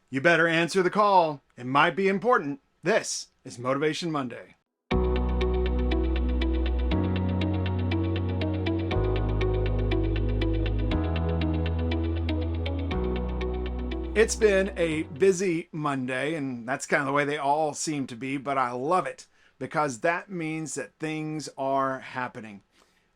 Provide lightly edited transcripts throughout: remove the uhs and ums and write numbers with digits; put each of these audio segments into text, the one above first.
You better answer the call. It might be important. This is Motivation Monday. It's been a busy Monday, and that's kind of the way they all seem to be, but I love it because that means that things are happening.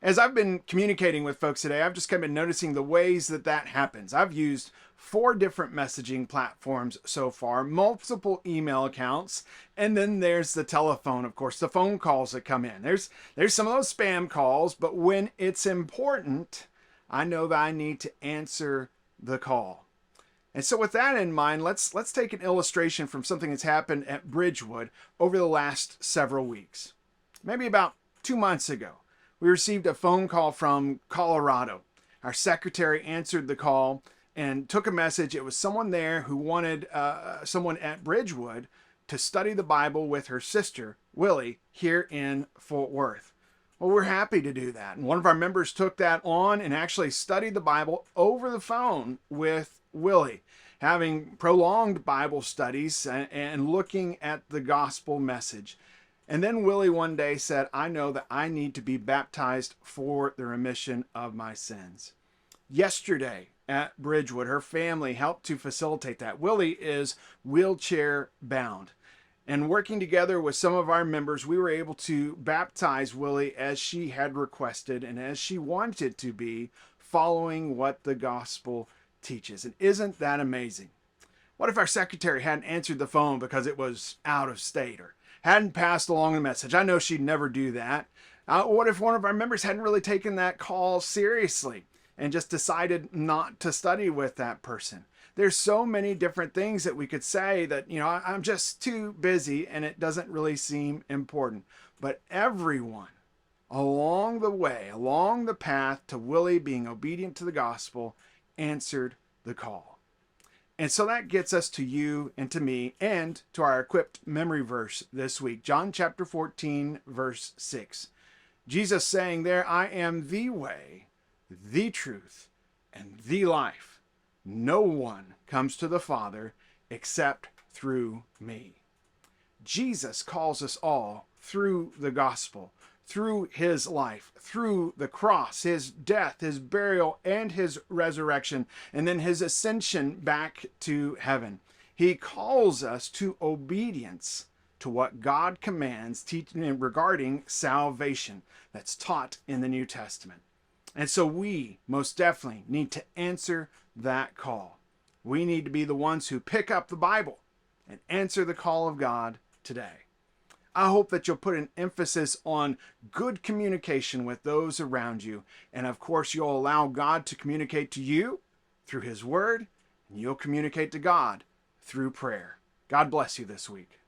As I've been communicating with folks today, I've just kind of been noticing the ways that that happens. I've used 4 different messaging platforms so far, multiple email accounts, and then there's the telephone, of course, the phone calls that come in. There's some of those spam calls, but when it's important, I know that I need to answer the call. And so with that in mind, let's take an illustration from something that's happened at Bridgewood over the last several weeks. Maybe about 2 months ago, we received a phone call from Colorado. Our secretary answered the call and took a message. It was someone there who wanted someone at Bridgewood to study the Bible with her sister, Willie, here in Fort Worth. Well, we're happy to do that. And one of our members took that on and actually studied the Bible over the phone with Willie, having prolonged Bible studies and looking at the gospel message. And then Willie one day said, I know that I need to be baptized for the remission of my sins. Yesterday at Bridgewood, her family helped to facilitate that. Willie is wheelchair bound. And working together with some of our members, we were able to baptize Willie as she had requested and as she wanted to be, following what the gospel teaches. And isn't that amazing? What if our secretary hadn't answered the phone because it was out of state or hadn't passed along the message? I know she'd never do that. What if one of our members hadn't really taken that call seriously and just decided not to study with that person? There's so many different things that we could say that, I'm just too busy and it doesn't really seem important. But everyone along the way, along the path to Willie being obedient to the gospel, answered the call. And so that gets us to you and to me and to our equipped memory verse this week, John chapter 14, verse 6. Jesus saying there, I am the way, the truth, and the life. No one comes to the Father except through me. Jesus calls us all through the gospel, through his life, through the cross, his death, his burial, and his resurrection, and then his ascension back to heaven. He calls us to obedience to what God commands teaching regarding salvation that's taught in the New Testament. And so we most definitely need to answer that call. We need to be the ones who pick up the Bible and answer the call of God today. I hope that you'll put an emphasis on good communication with those around you. And of course, you'll allow God to communicate to you through his word, and you'll communicate to God through prayer. God bless you this week.